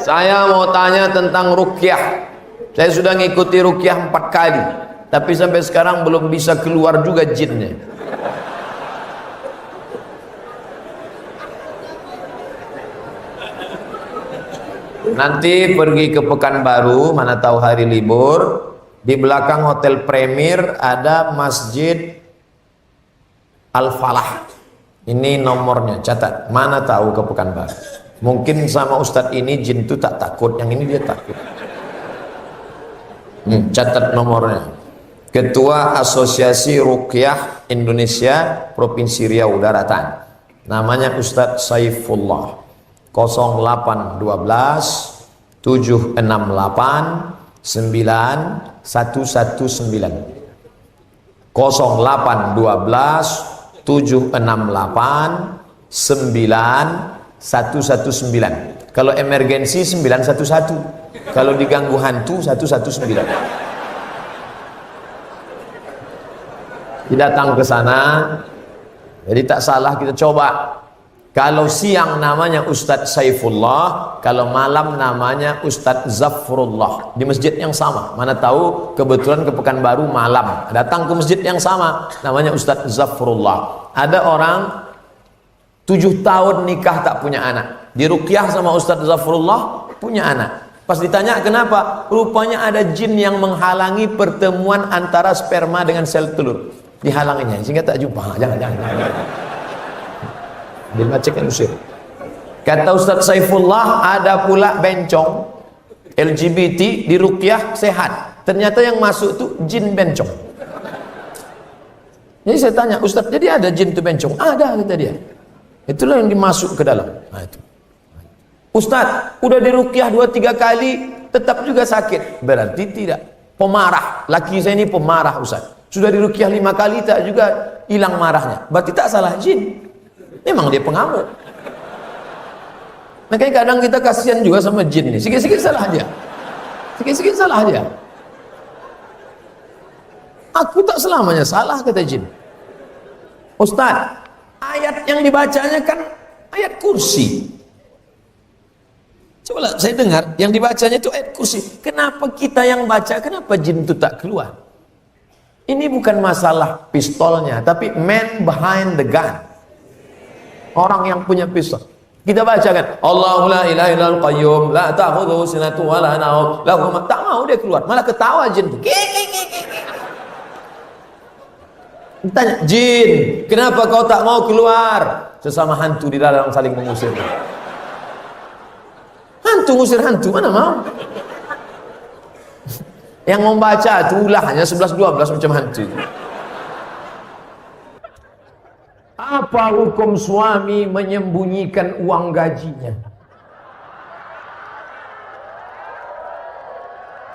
Saya mau tanya tentang ruqyah. Saya sudah ngikuti ruqyah 4 kali, tapi sampai sekarang belum bisa keluar juga jinnya. Nanti pergi ke Pekanbaru, mana tahu hari libur, di belakang Hotel Premier ada Masjid Al-Falah. Ini nomornya, catat. Mana tahu ke Pekanbaru. Mungkin sama Ustadz ini jin itu tak takut, yang ini dia takut. Catat nomornya. Ketua Asosiasi Ruqyah Indonesia Provinsi Riau Daratan. Namanya Ustadz Saifullah. 0812 768 9119. 0812 768 9119. Kalau emergensi 911. Kalau diganggu hantu 119. Datang ke sana. Jadi tak salah kita coba. Kalau siang namanya Ustadz Saifullah, kalau malam namanya Ustadz Zafrullah. Di masjid yang sama. Mana tahu kebetulan ke Pekanbaru malam. Datang ke masjid yang sama, namanya Ustadz Zafrullah. Ada orang 7 tahun nikah tak punya anak. Di ruqyah sama Ustadz Zafrullah punya anak. Pas ditanya kenapa? Rupanya ada jin yang menghalangi pertemuan antara sperma dengan sel telur. Dihalanginya, sehingga tak jumpa. Jangan. Dimacekkan usir. Kata Ustadz Saifullah, ada pula bencong LGBT di ruqyah sehat. Ternyata yang masuk tuh jin bencong. Jadi saya tanya, Ustadz, jadi ada jin tuh bencong? Ada, kata dia. Itulah yang dimasuk ke dalam. Nah, itu. Ustadz, udah di ruqyah 2-3 kali tetap juga sakit. Berarti tidak. Pemarah. Laki saya ini pemarah, Ustadz. Sudah di ruqyah 5 kali tak juga hilang marahnya. Berarti tak salah jin. Memang dia pengamuk. Makanya kadang kita kasihan juga sama jin nih. Sikit-sikit salah dia. Sikit-sikit salah dia. Aku tak selamanya salah, kata jin. Ustaz, ayat yang dibacanya kan ayat kursi. Coba saya dengar, yang dibacanya itu ayat kursi. Kenapa kita yang baca, kenapa jin itu tak keluar? Ini bukan masalah pistolnya, tapi man behind the gun. Orang yang punya pistol. Kita bacakan Allahu la ilaha illal qayyum la ta'khudhuhu sinatun wa la nawm lahu ma, tak mau dia keluar, malah ketawa jin tuh. Tanya, jin, kenapa kau tak mau keluar? Sesama hantu di dalam saling mengusir. Hantu ngusir hantu, mana mau? Yang membaca itu ulahnya 11-12 macam hantu. Apa hukum suami menyembunyikan uang gajinya?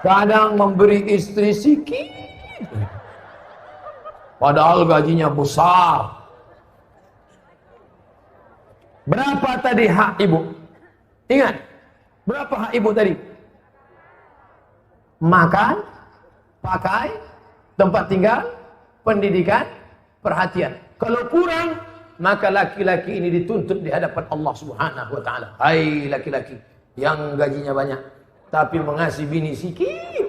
Kadang memberi istri sikit, padahal gajinya besar. Berapa tadi hak ibu? Ingat, berapa hak ibu tadi? Makan, pakai, tempat tinggal, pendidikan, perhatian. Kalau kurang, maka laki-laki ini dituntut di hadapan Allah Subhanahu wa taala. Hai laki-laki yang gajinya banyak tapi mengasihi bini sikit,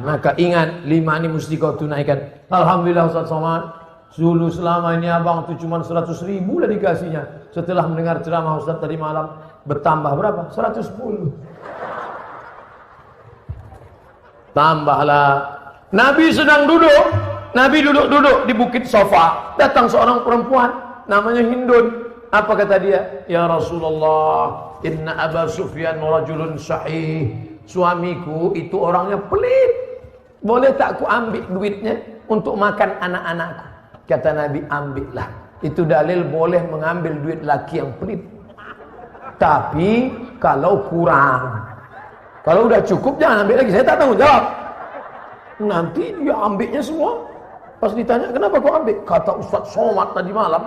maka ingat 5 ini mesti kau tunaikan. Alhamdulillah Ustaz Somad, dulu selama ini abang tu cuma 100.000 lah dikasihnya. Setelah mendengar ceramah Ustaz tadi malam, bertambah berapa? 110. Tambahlah. Nabi sedang duduk. Nabi duduk-duduk di bukit Sofa. Datang seorang perempuan namanya Hindun. Apa kata dia? Ya Rasulullah, inna Aba Sufyan rajulun sahih. Suamiku itu orangnya pelit. Boleh tak aku ambil duitnya untuk makan anak-anakku? Kata Nabi, ambillah. Itu dalil boleh mengambil duit laki yang pelit. Tapi kalau kurang, kalau udah cukup jangan ambil lagi. Saya tak tanggung jawab. Nanti dia ambilnya semua. Pas ditanya, kenapa kau ambil? Kata Ustaz Somad tadi malam.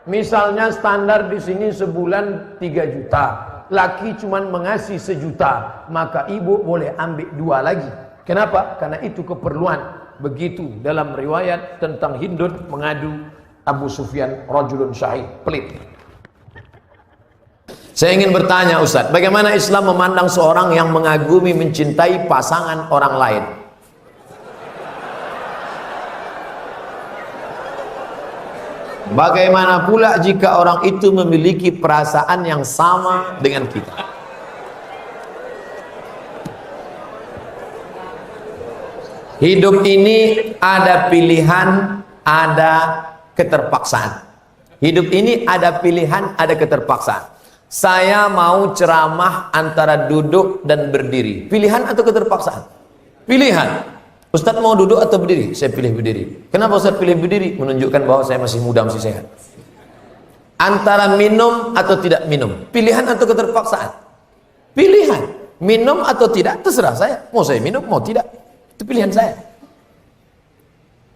Misalnya standar di sini sebulan 3 juta. Laki cuman mengasih 1 juta. Maka ibu boleh ambil 2 lagi. Kenapa? Karena itu keperluan. Begitu dalam riwayat tentang Hindun mengadu Abu Sufyan rajulun syahid, pelit. Saya ingin bertanya Ustadz, bagaimana Islam memandang seorang yang mengagumi, mencintai pasangan orang lain? Bagaimana pula jika orang itu memiliki perasaan yang sama dengan kita? Hidup ini ada pilihan, ada keterpaksaan. Hidup ini ada pilihan, ada keterpaksaan. Saya mau ceramah antara duduk dan berdiri. Pilihan atau keterpaksaan? Pilihan. Ustadz mau duduk atau berdiri? Saya pilih berdiri. Kenapa Ustadz pilih berdiri? Menunjukkan bahwa saya masih muda, masih sehat. Antara minum atau tidak minum. Pilihan atau keterpaksaan? Pilihan. Minum atau tidak, terserah saya. Mau saya minum, mau tidak. Itu pilihan saya.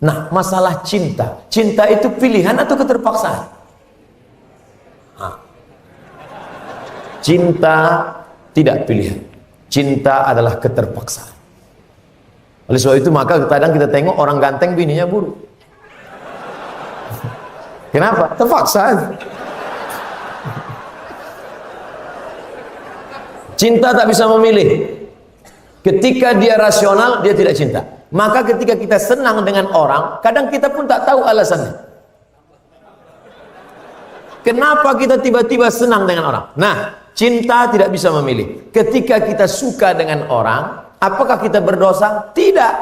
Nah, masalah cinta. Cinta itu pilihan atau keterpaksaan? Cinta tidak pilihan. Cinta adalah keterpaksaan. Oleh sebab itu maka kadang kita tengok orang ganteng bininya buruk. Kenapa? Terpaksa. Cinta tak bisa memilih. Ketika dia rasional, dia tidak cinta. Maka ketika kita senang dengan orang, kadang kita pun tak tahu alasannya. Kenapa kita tiba-tiba senang dengan orang? Nah, cinta tidak bisa memilih. Ketika kita suka dengan orang, apakah kita berdosa? Tidak.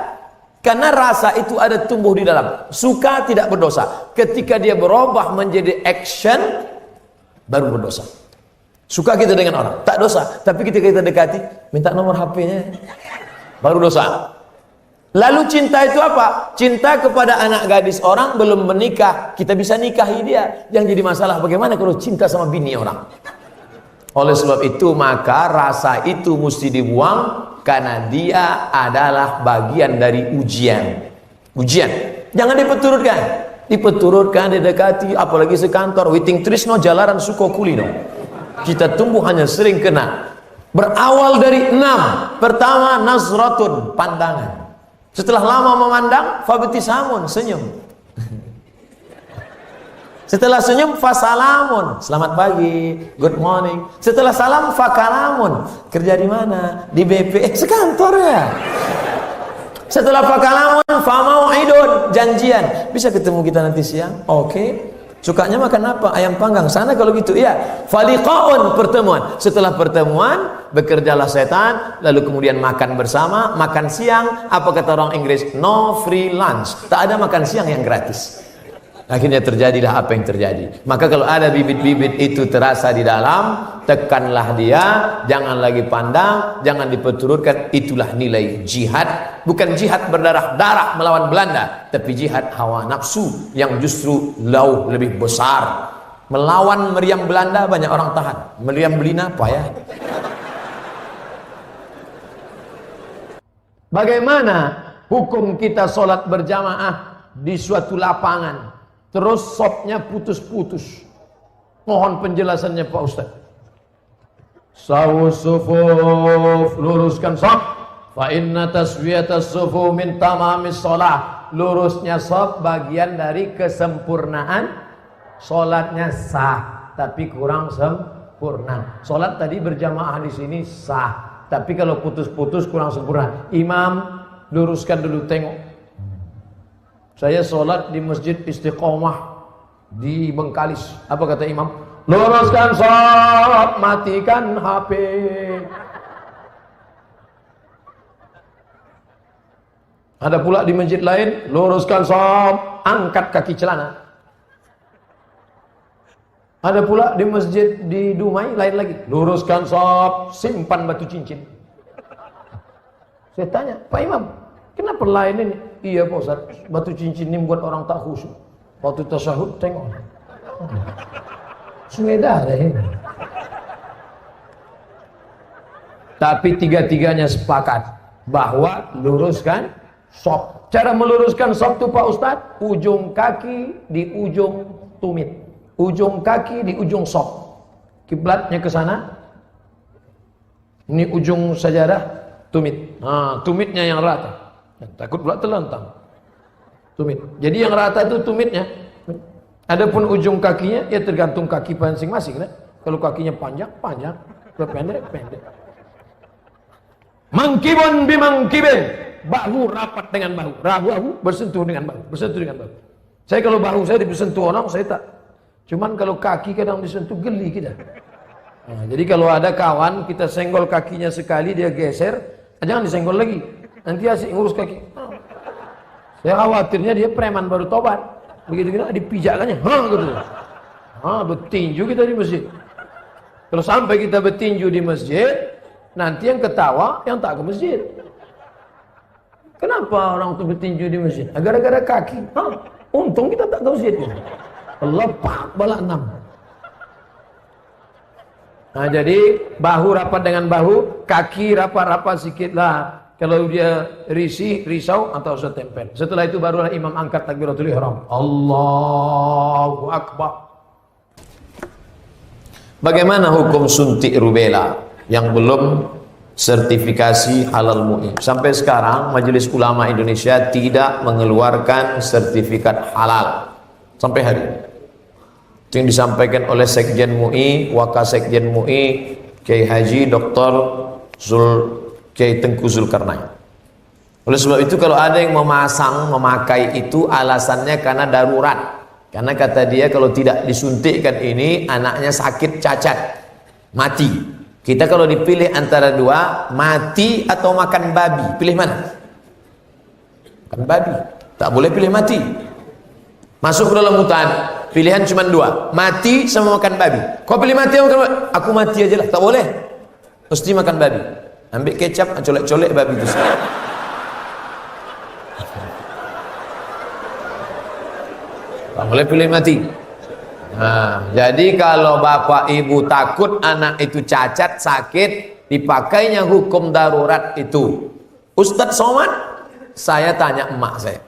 Karena rasa itu ada tumbuh di dalam. Suka tidak berdosa. Ketika dia berubah menjadi action, baru berdosa. Suka kita dengan orang, tak dosa. Tapi ketika kita dekati, minta nomor HP-nya, baru dosa. Lalu cinta itu apa? Cinta kepada anak gadis orang belum menikah, kita bisa nikahi dia. Yang jadi masalah bagaimana kalau cinta sama bini orang? Oleh sebab itu maka rasa itu mesti dibuang, karena dia adalah bagian dari ujian. Ujian. Jangan dipeturutkan. Dipeturutkan, didekati, apalagi sekantor, witing trisno jalaran suko kulino. Kita tumbuh hanya sering kena. Berawal dari 6. Pertama, nazratun, pandangan. Setelah lama memandang, fabtisamun, senyum. Setelah senyum, fasalamun, selamat pagi, good morning. Setelah salam, fakalamun, kerja di mana? Di BP, sekantor ya. Setelah fakalamun, famau'idun, janjian. Bisa ketemu kita nanti siang? Oke. Sukanya makan apa? Ayam panggang. Sana kalau gitu, iya. Faliqaun, pertemuan. Setelah pertemuan, bekerjalah setan, lalu kemudian makan bersama, makan siang. Apa kata orang Inggris? No free lunch. Tak ada makan siang yang gratis. Akhirnya terjadilah apa yang terjadi. Maka kalau ada bibit-bibit itu terasa di dalam, tekanlah dia, jangan lagi pandang, jangan diperturutkan. Itulah nilai jihad. Bukan jihad berdarah-darah melawan Belanda, tapi jihad hawa nafsu yang justru jauh lebih besar. Melawan meriam Belanda banyak orang tahan, meriam Belina apa ya? Bagaimana hukum kita sholat berjamaah di suatu lapangan, terus sopnya putus-putus? Mohon penjelasannya Pak Ustaz. Sawu sufuf, luruskan sop. Fa inna taswiyatas sufu min tamamis sholah. Lurusnya sop bagian dari kesempurnaan. Sholatnya sah, tapi kurang sempurna. Sholat tadi berjamaah di sini sah, tapi kalau putus-putus kurang sempurna. Imam, luruskan dulu, tengok. Saya sholat di Masjid Istiqomah di Bengkalis. Apa kata imam? Luruskan sholat, matikan HP. Ada pula di masjid lain, luruskan sholat, angkat kaki celana. Ada pula di masjid di Dumai lain lagi, luruskan sholat, simpan batu cincin. Saya tanya, Pak Imam, kenapa lain ini? Iya Pak Ustaz, batu cincin ini buat orang tak khusyuk. Waktu tasyahud tengok, sungai darah ini. Tapi tiga-tiganya sepakat bahwa luruskan sop. Cara meluruskan sop itu Pak Ustaz, ujung kaki di ujung tumit, ujung kaki di ujung sop. Kiblatnya ke sana. Ini ujung sajadah, tumit. Nah, tumitnya yang rata. Takut pula terlentang. Tumit. Jadi yang rata itu tumitnya. Adapun ujung kakinya ya tergantung kaki masing-masing, kan? Kalau kakinya panjang, panjang. Kalau pendek, pendek. Mangkibun bimangkibin. Bahu rapat dengan bahu. Bahu bersentuh dengan bahu. Bersentuh dengan bahu. Saya kalau bahu saya disentuh orang, saya tak. Cuman kalau kaki kadang disentuh, geli kita. Nah, jadi kalau ada kawan, kita senggol kakinya sekali, dia geser, jangan disenggol lagi. Nanti asik ngurus kaki. Saya khawatirnya dia preman baru tobat. Begitu kita dipijakkannya, gitu. Bertinju kita di masjid. Kalau sampai kita bertinju di masjid, nanti yang ketawa yang tak ke masjid. Kenapa orang itu bertinju di masjid? Gara-gara kaki. Untung kita tak ke masjid. Allah pak balak 6. Nah, jadi bahu rapat dengan bahu, kaki rapat-rapat sedikit lah. Kalau dia risau atau setempel. Setelah itu barulah imam angkat takbiratul ihram. Allahu Akbar. Bagaimana hukum suntik rubella yang belum sertifikasi halal MUI? Sampai sekarang Majelis Ulama Indonesia tidak mengeluarkan sertifikat halal sampai hari ini. Itu yang disampaikan oleh Sekjen MUI, Wakasekjen MUI, Kiai Haji Dr. Kiai Tengku Zulkarnain. Oleh sebab itu kalau ada yang memakai itu alasannya karena darurat. Karena kata dia kalau tidak disuntikkan ini anaknya sakit cacat, mati. Kita kalau dipilih antara dua, mati atau makan babi, pilih mana? Makan babi, tak boleh pilih mati. Masuk ke dalam hutan, pilihan cuma dua, mati sama makan babi. Kau pilih mati atau makan babi? Aku mati aja lah, tak boleh. Mesti makan babi. Ambil kecap, colek-colek babi itu. Tak boleh pilih mati. Nah, jadi kalau bapak ibu takut anak itu cacat, sakit, dipakainya hukum darurat itu. Ustadz Somad, saya tanya emak saya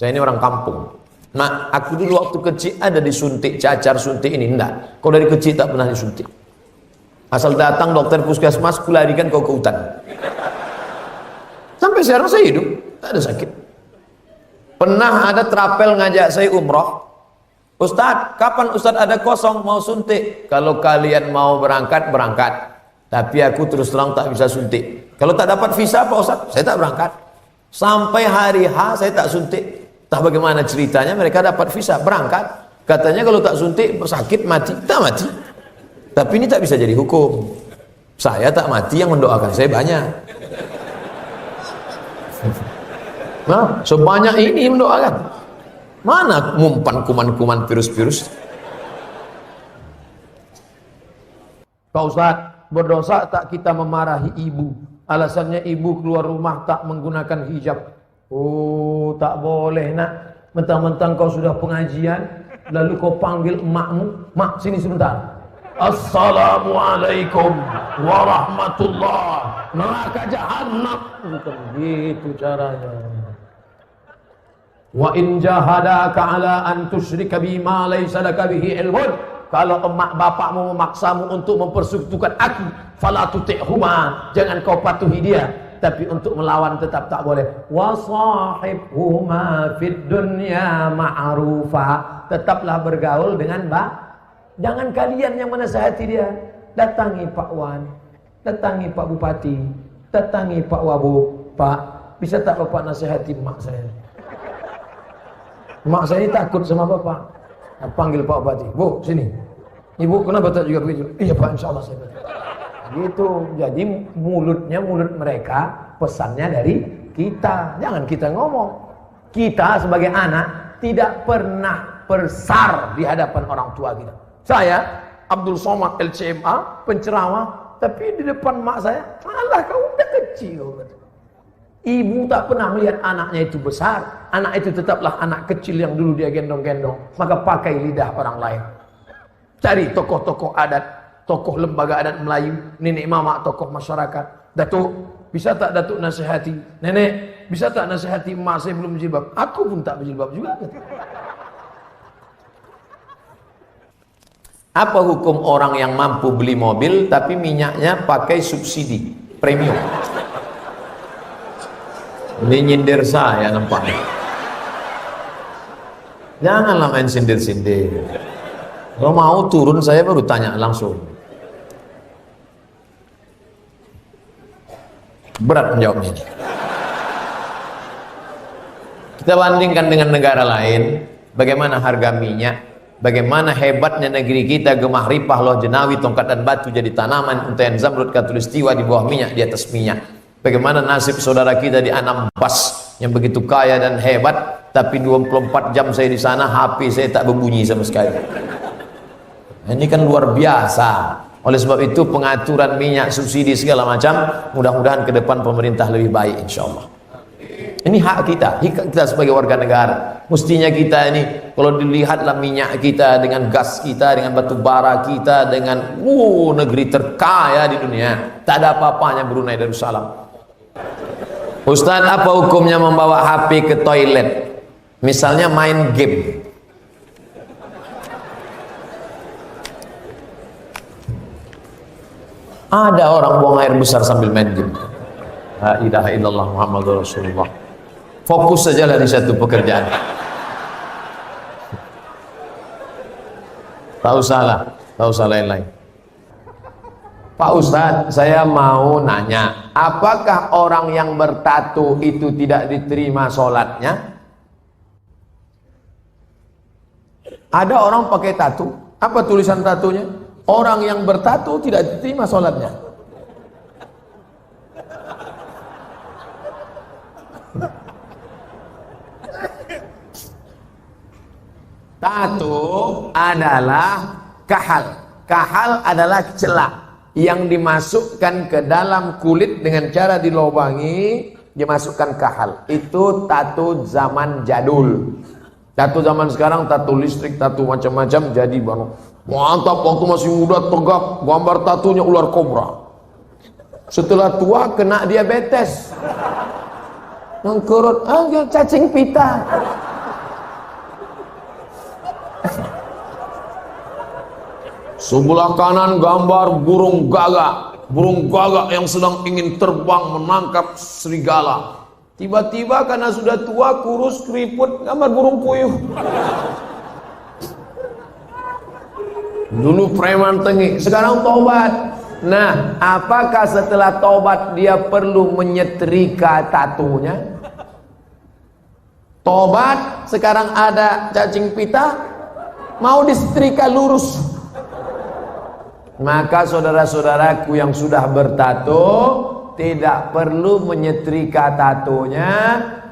ini orang kampung. Mak, aku dulu waktu kecil ada disuntik cacar, suntik ini. Enggak, kau dari kecil tak pernah disuntik. Asal datang dokter puskesmas, kularikan kau ke hutan. Sampai sekarang saya hidup, tak ada sakit. Pernah ada trapel ngajak saya umroh. Ustadz, kapan Ustadz ada kosong mau suntik? Kalau kalian mau berangkat, berangkat. Tapi aku terus terang tak bisa suntik. Kalau tak dapat visa Pak Ustadz, saya tak berangkat. Sampai hari H saya tak suntik. Tak bagaimana ceritanya mereka dapat visa, berangkat. Katanya kalau tak suntik, sakit, mati. Tak mati. Tapi ini tak bisa jadi hukum. Saya tak mati, yang mendoakan saya banyak. Nah, sebanyak ini mendoakan. Mana ngumpan kuman-kuman virus-virus? Pak Ustaz, berdosa tak kita memarahi ibu? Alasannya ibu keluar rumah tak menggunakan hijab. Oh, tak boleh nak. Mentang-mentang kau sudah pengajian, lalu kau panggil emakmu, mak sini sebentar. Assalamualaikum warahmatullah. Neraka jahanam. Bukan gitu caranya. Wa in jahadaka ala an tusyrika bima laysa laka bihi ilmun. Kalau emak bapakmu memaksamu untuk mempersekutukan aku, fala tuti'huma, jangan kau patuhi dia. Tapi untuk melawan tetap tak boleh. Wa sahibhuma fid dunya ma'rufa, tetaplah bergaul dengan jangan kalian yang menasihati dia. Datangi Pak Wan, datangi Pak Bupati, datangi Pak Wabub. Pak, bisa tak Bapak nasihati mak saya? Mak saya ini takut sama Bapak. Nah, panggil Pak Bupati, Bu, sini. Ibu, kenapa tak juga begitu? Iya Pak, insya Allah saya begitu. Gitu. Jadi mulutnya mulut mereka, pesannya dari kita. Jangan kita ngomong. Kita sebagai anak tidak pernah bersar di hadapan orang tua kita. Saya, Abdul Somad LCMA, penceramah, tapi di depan mak saya, alah kau udah kecil. Ibu tak pernah melihat anaknya itu besar. Anak itu tetaplah anak kecil yang dulu dia gendong-gendong. Maka pakai lidah orang lain. Cari tokoh-tokoh adat, tokoh lembaga adat Melayu, nenek mama, tokoh masyarakat. Datuk, bisa tak Datuk nasihati? Nenek, bisa tak nasihati emak saya belum berjilbab? Aku pun tak berjilbab juga. Apa hukum orang yang mampu beli mobil tapi minyaknya pakai subsidi premium? Ini nyindir saya nampaknya. Janganlah main sindir-sindir. Kalau mau turun saya baru tanya langsung. Berat menjawabnya ini. Kita bandingkan dengan negara lain, bagaimana harga minyak, bagaimana hebatnya negeri kita, gemah ripah, loh jenawi, tongkat dan batu jadi tanaman, untayan zamrud, katulistiwa di bawah minyak, di atas minyak. Bagaimana nasib saudara kita di Anambas yang begitu kaya dan hebat, tapi 24 jam saya di sana, HP saya tak berbunyi sama sekali. Ini kan luar biasa. Oleh sebab itu pengaturan minyak, subsidi segala macam, mudah-mudahan ke depan pemerintah lebih baik insyaallah. Ini hak kita sebagai warga negara. Mestinya kita ini, kalau dilihatlah minyak kita dengan gas kita, dengan batu bara kita, dengan negeri terkaya di dunia, tak ada apa-apanya Brunei Darussalam. Ustaz, apa hukumnya membawa HP ke toilet? Misalnya main game. Ada orang buang air besar sambil main game. La ilaha illallah Muhammadur Rasulullah. Fokus sajalah di satu pekerjaan. Tak usah lain-lain. Pak Ustadz, saya mau nanya, apakah orang yang bertato itu tidak diterima sholatnya? Ada orang pakai tato. Apa tulisan tatonya? Orang yang bertato tidak diterima sholatnya. Tato adalah kahal. Kahal adalah celah yang dimasukkan ke dalam kulit dengan cara dilobangi, dimasukkan kahal. Itu tato zaman jadul. Tato zaman sekarang, tato listrik, tato macam-macam jadi bang. Mantap, waktu masih muda tegak, gambar tatonya ular kobra. Setelah tua kena diabetes. Nangkurut, cacing pita. Sebelah kanan gambar burung gagak yang sedang ingin terbang menangkap serigala. Tiba-tiba karena sudah tua, kurus, keriput, gambar burung puyuh. Dulu preman tengik, sekarang tobat. Nah, apakah setelah tobat dia perlu menyetrika tatunya? Tobat, sekarang ada cacing pita, mau disetrika lurus. Maka saudara-saudaraku yang sudah bertato tidak perlu menyetrika tatonya,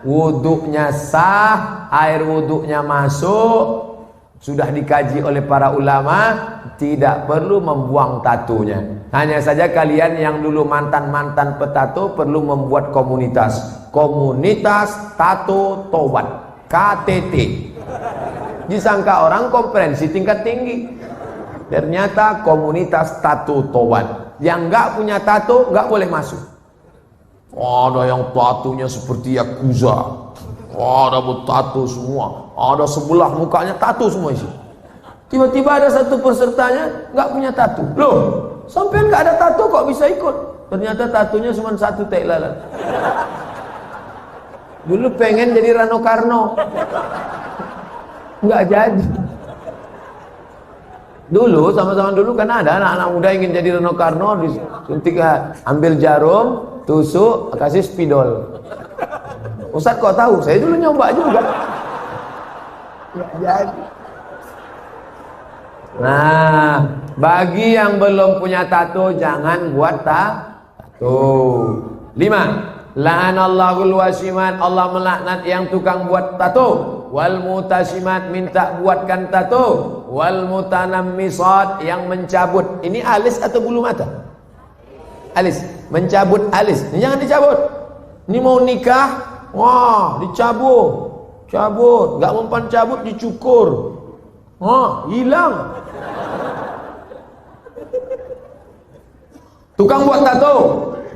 wuduknya sah, air wuduknya masuk, sudah dikaji oleh para ulama, tidak perlu membuang tatonya. Hanya saja kalian yang dulu mantan-mantan petato perlu membuat komunitas tato tobat, KTT. Disangka orang konferensi tingkat tinggi. Ternyata komunitas tato tobat. Yang nggak punya tato nggak boleh masuk. Ada yang tatonya seperti Yakuza, ada bertato semua, ada sebelah mukanya tato semua isi. Tiba-tiba ada satu pesertanya nggak punya tato. Loh, sampai nggak ada tato kok bisa ikut? Ternyata tatonya cuma satu tai lalat. Dulu pengen jadi Rano Karno, nggak jadi. Dulu sama-sama dulu kan ada anak-anak muda ingin jadi Rano Karno, disuntik, ambil jarum, tusuk, kasih spidol. Ustaz kok tahu? Saya dulu nyoba juga. Nggak jadi. Nah, bagi yang belum punya tato jangan buat tato. 5. La'anallahul wasimat, Allah melaknat yang tukang buat tato. Wal mutasimat, minta buatkan tato. Wal mutanammisat, yang mencabut. Ini alis atau bulu mata? Alis, mencabut alis. Ini jangan dicabut. Ini mau nikah, wah cabut, nggak mempan cabut dicukur, hilang. Tukang buat tato,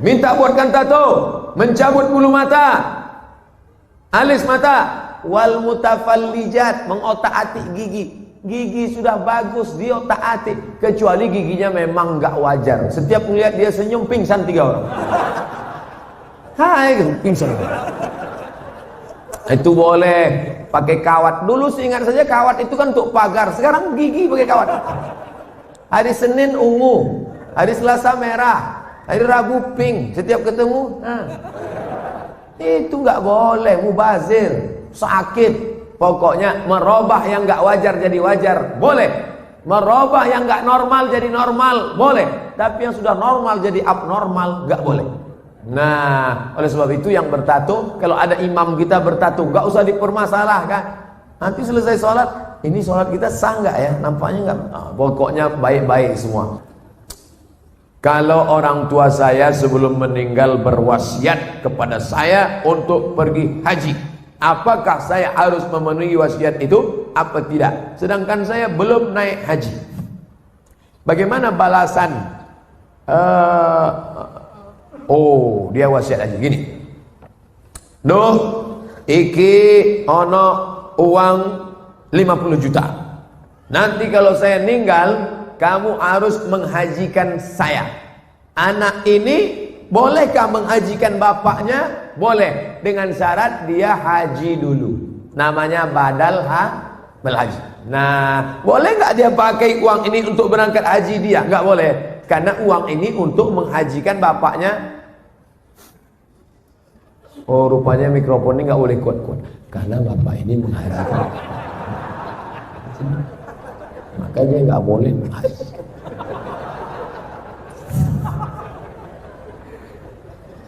minta buatkan tato, mencabut bulu mata, alis mata. Wal mutafallijat, mengotak-atik gigi sudah bagus diotak-atik, kecuali giginya memang nggak wajar. Setiap melihat dia senyum pingsan 3 orang. Hai, pingsan. Itu boleh pakai kawat. Dulu seingat saja kawat itu kan untuk pagar. Sekarang gigi pakai kawat. Hari Senin ungu, hari Selasa merah, hari Rabu pink. Setiap ketemu, itu nggak boleh. Mubazir, sakit. Pokoknya merubah yang nggak wajar jadi wajar, boleh. Merubah yang nggak normal jadi normal, boleh. Tapi yang sudah normal jadi abnormal, nggak boleh. Nah, oleh sebab itu yang bertato, kalau ada imam kita bertato, nggak usah dipermasalahkan. Nanti selesai sholat, ini sholat kita sah nggak ya? Nampaknya nggak. Pokoknya baik-baik semua. Kalau orang tua saya sebelum meninggal berwasiat kepada saya untuk pergi haji, apakah saya harus memenuhi wasiat itu? Apa tidak? Sedangkan saya belum naik haji. Bagaimana balasan? Dia wasiat aja gini. Duh, iki ono uang 50 juta. Nanti kalau saya meninggal, kamu harus menghajikan saya. Anak ini bolehkah menghajikan bapaknya? Boleh, dengan syarat dia haji dulu. Namanya badal haji. Nah, boleh nggak dia pakai uang ini untuk berangkat haji dia? Nggak boleh. Karena uang ini untuk menghajikan bapaknya. Oh, rupanya mikrofon ini nggak boleh kuat-kuat. Karena bapak ini menghajikan. Maka dia nggak boleh menghajikan.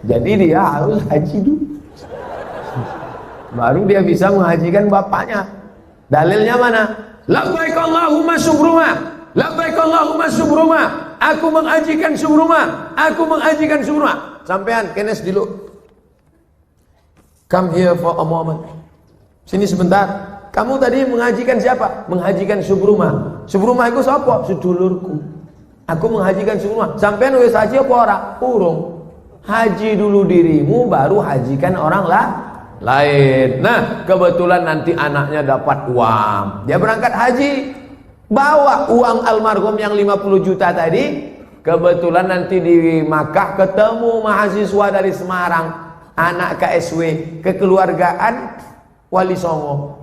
Jadi dia harus haji dulu. Baru dia bisa menghajikan bapaknya. Dalilnya mana? Labbaik Allahumma syukruma. Labbaik Allahumma syukruma. Aku menghajikan syukruma. Aku menghajikan syukruma. Sampean kenes dulu. Come here for a moment. Sini sebentar. Kamu tadi menghajikan siapa? Menghajikan Subruma. Subruma itu siapa? Sedulurku. Aku menghajikan Subruma. Sampean wis haji apa ora? Urung. Haji dulu dirimu, baru hajikan orang lain. Nah, kebetulan nanti anaknya dapat uang. Dia berangkat haji, bawa uang almarhum yang 50 juta tadi. Kebetulan nanti di Makkah ketemu mahasiswa dari Semarang, anak KSW, kekeluargaan Wali Songo.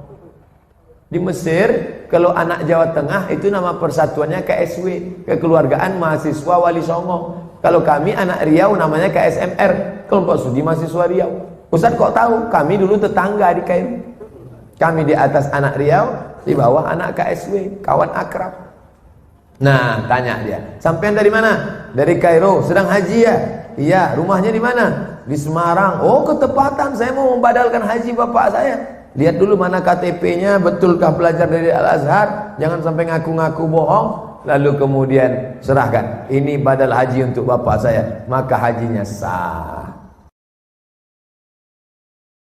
Di Mesir, kalau anak Jawa Tengah itu nama persatuannya KSW, kekeluargaan mahasiswa Wali Songo. Kalau kami anak Riau namanya KSMR, kelompok studi mahasiswa Riau. Ustaz kok tahu? Kami dulu tetangga di Kairo. Kami di atas anak Riau, di bawah anak KSW, kawan akrab. Nah, tanya dia, sampean dari mana? Dari Kairo, sedang haji ya? Iya, rumahnya di mana? Di Semarang. Oh, ketepatan, saya mau membadalkan haji bapak saya. Lihat dulu mana KTP-nya, betulkah belajar dari Al-Azhar? Jangan sampai ngaku-ngaku bohong. Lalu kemudian serahkan, ini badal haji untuk bapak saya. Maka hajinya sah.